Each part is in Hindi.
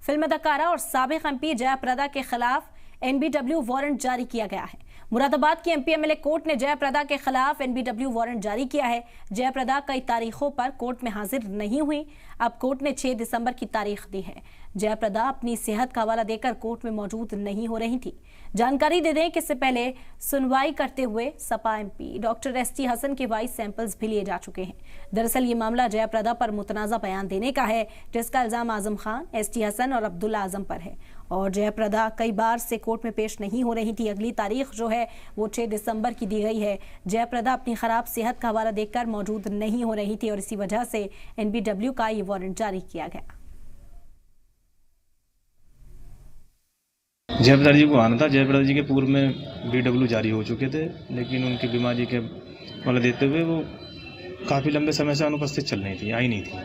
फिल्म अदाकारा और साबिक एमपी जयाप्रदा के खिलाफ एनबीडब्ल्यू वारंट जारी किया गया है। मुरादाबाद की एमपी एमएलए कोर्ट ने जयाप्रदा के खिलाफ एनबीडब्ल्यू वारंट जारी किया है। जयाप्रदा कई तारीखों पर कोर्ट में हाजिर नहीं हुई। अब कोर्ट ने 6 दिसंबर की तारीख दी है। जयाप्रदा अपनी सेहत का हवाला देकर कोर्ट में मौजूद नहीं हो रही थी। जानकारी दे दें कि इससे पहले सुनवाई करते हुए सपा एमपी डॉक्टर एसटी हसन के वॉइस सैंपल्स भी लिए जा चुके हैं। दरअसल ये मामला जयाप्रदा पर मुतनाज़ा बयान देने का है, जिसका इल्जाम आजम खान, एसटी हसन और अब्दुल्ला आजम पर है। और जयाप्रदा कई बार से कोर्ट में पेश नहीं हो रही थी। अगली तारीख जो है वो 6 दिसंबर की दी गई है। जयाप्रदा अपनी खराब सेहत का हवाला देकर मौजूद नहीं हो रही थी और इसी वजह से एनबीडब्ल्यू का ये वारंट जारी किया गया। जयाप्रदा जी को आना था। जयाप्रदा जी के पूर्व में बीडब्ल्यू जारी हो चुके थे, लेकिन उनकी बीमारी के हवाले देते हुए वो काफ़ी लंबे समय से अनुपस्थित चल रही थी, आई नहीं थी।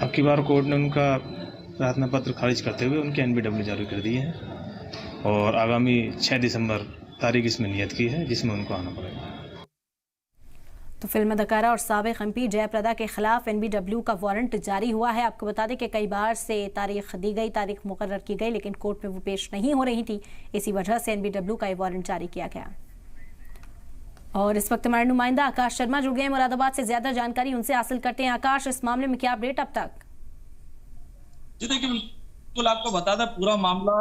अब की बार कोर्ट ने उनका प्रार्थना पत्र खारिज करते हुए उनकी एनबीडब्ल्यू जारी कर दी है और आगामी 6 दिसंबर तारीख इसमें नियत की है, जिसमें उनको आना पड़ेगा। तो फिल्म अदाकारा और साबिक एमपी जयाप्रदा के खिलाफ एनबीडब्ल्यू का वारंट जारी हुआ है। आपको बता दें कि कई बार से तारीख दी गई, तारीख मुकर्रर की गई, लेकिन कोर्ट में वो पेश नहीं हो रही थी। इसी वजह से एनबीडब्ल्यू का ये वारंट जारी किया गया। और इस वक्त हमारे नुमाइंदा आकाश शर्मा जुड़ गए हैं मुरादाबाद से। ज्यादा जानकारी उनसे हासिल करते हैं। आकाश, इस मामले में क्या अपडेट अब तक? जी देखिए, बिल्कुल आपको बता दें, पूरा मामला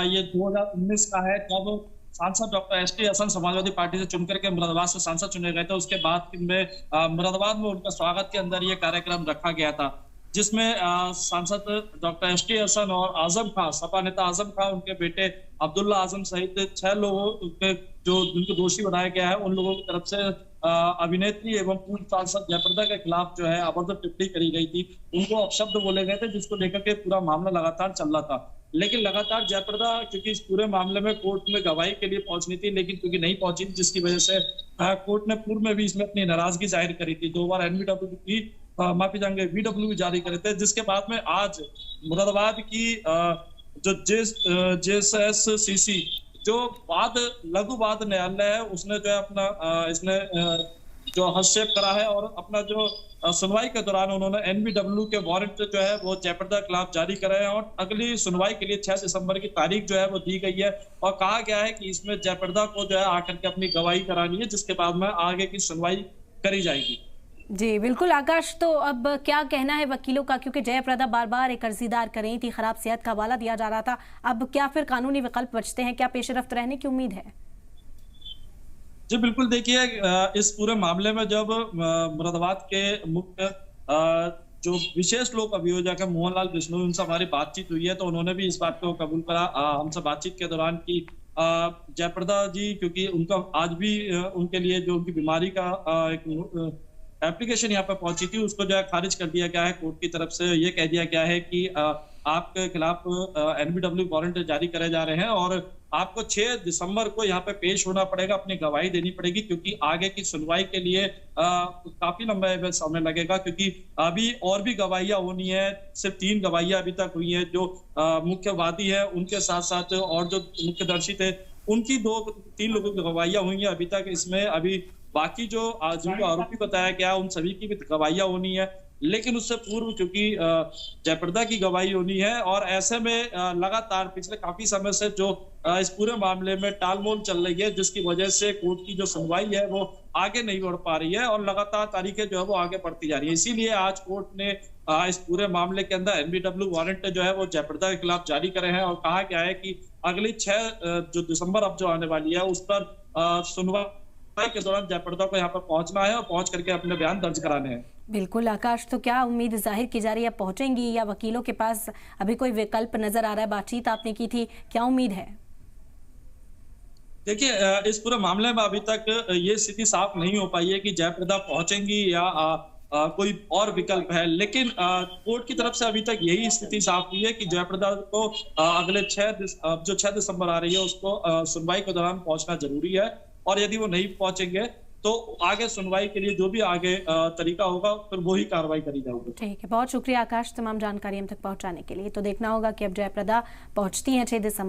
ये 2019 का है, जब सांसद डॉक्टर एसटी हसन समाजवादी पार्टी से चुनकर के मुरादाबाद से सांसद चुने गए थे। उसके बाद में मुरादाबाद में उनका स्वागत के अंदर ये कार्यक्रम रखा गया था, जिसमें सांसद डॉक्टर एसटी हसन और आजम खान, सपा नेता आजम खान, उनके बेटे अब्दुल्ला आजम सहित 6 लोगों के जो जिनको दोषी बनाया गया है, उन लोगों की तरफ से अभिनेत्री एवं पूर्व सांसद जयाप्रदा के खिलाफ जो है अभद्र टिप्पणी करी गई थी। उनको अपशब्द बोले गए थे, जिसको लेकर के पूरा मामला लगातार चल रहा था। लेकिन लगातार जयाप्रदा क्योंकि इस पूरे मामले में कोर्ट में गवाही के लिए पहुंचनी थी, लेकिन क्योंकि नहीं पहुंची, जिसकी वजह से कोर्ट ने पूर्व में भी इसमें अपनी नाराजगी जाहिर करी थी। 2 बार एनबीडब्ल्यू की माफी चाहेंगे बीडब्ल्यू भी जारी करे थे, जिसके बाद में आज मुरादाबाद की जो जेएसएससीसी जो लघु वाद न्यायालय है, उसने जो है अपना इसने जो हस्तक्षेप करा है और अपना जो सुनवाई के दौरान उन्होंने एनबीडब्ल्यू के वारंट जो है वो जयाप्रदा के खिलाफ जारी करे हैं और अगली सुनवाई के लिए 6 दिसंबर की तारीख जो है वो दी गई है। और कहा गया है कि इसमें जयाप्रदा को जो है आकर के अपनी गवाही करानी है, जिसके बाद में आगे की सुनवाई करी जाएगी। जी बिल्कुल आकाश, तो अब क्या कहना है वकीलों का, क्योंकि जयाप्रदा बार बार एक अर्जीदार कर रही थी, खराब सेहत का हवाला दिया जा रहा था। अब क्या फिर कानूनी विकल्प बचते हैं? क्या पेशरफ्त रहने की उम्मीद है? जी बिल्कुल, देखिए इस पूरे मामले में जब मुरादाबाद के मुख्य जो विशेष लोक अभियोजक है मोहनलाल बिश्नोई, उनसे हमारी बातचीत हुई है, तो उन्होंने भी इस बात को कबूल करा हमसे बातचीत के दौरान कि जयाप्रदा जी, क्योंकि उनका आज भी उनके लिए जो उनकी बीमारी का एक एप्लीकेशन यहाँ पे पहुंची थी, उसको जो है खारिज कर दिया गया है। कोर्ट की तरफ से ये कह दिया गया है कि आपके खिलाफ एनबीडब्ल्यू वारंट जारी करे जा रहे हैं और आपको 6 दिसंबर को यहाँ पे पेश होना पड़ेगा, अपनी गवाही देनी पड़ेगी, क्योंकि आगे की सुनवाई के लिए काफी लंबा समय लगेगा, क्योंकि अभी और भी गवाहियां होनी है। सिर्फ 3 गवाहियां अभी तक हुई हैं, जो मुख्य वादी है उनके साथ साथ और जो मुख्यदर्शी थे उनकी 2-3 लोगों की गवाहियां हुई हैं अभी तक। इसमें अभी बाकी जो जिनको आरोपी बताया गया उन सभी की भी गवाहियां होनी है, लेकिन उससे पूर्व क्योंकि जयाप्रदा की गवाही होनी है और ऐसे में लगातार पिछले काफी समय से जो इस पूरे मामले में टालमोल चल रही है, जिसकी वजह से कोर्ट की जो सुनवाई है वो आगे नहीं बढ़ पा रही है और लगातार तारीखें जो है वो आगे बढ़ती जा रही है। इसीलिए आज कोर्ट ने इस पूरे मामले के अंदर एनबीडब्ल्यू वारंट जो है वो जयाप्रदा के खिलाफ जारी करे हैं और कहा गया है कि अगली 6 जो दिसंबर अब जो आने वाली है उस पर सुनवाई के दौरान जयाप्रदा को यहाँ पर पहुंचना है और पहुंच करके अपने बयान दर्ज कराने हैं। बिल्कुल आकाश, तो क्या उम्मीद जाहिर की जा रही है, पहुंचेंगी या वकीलों के पास अभी कोई विकल्प नजर आ रहा है? बातचीत आपने की थी, क्या उम्मीद है? देखिए इस पूरे मामले में अभी तक ये स्थिति साफ नहीं हो पाई है कि जयाप्रदा पहुंचेंगी या कोई और विकल्प है, लेकिन कोर्ट की तरफ से अभी तक यही स्थिति साफ हुई है कि जयाप्रदा को अगले 6 दिसंबर आ रही है उसको सुनवाई के दौरान पहुंचना जरूरी है और यदि वो नहीं पहुंचेंगे तो आगे सुनवाई के लिए जो भी आगे तरीका होगा फिर वही कार्रवाई करी जाएगी। ठीक है, बहुत शुक्रिया आकाश तमाम जानकारी हम तक पहुंचाने के लिए। तो देखना होगा कि अब जयाप्रदा पहुंचती हैं 6 दिसंबर।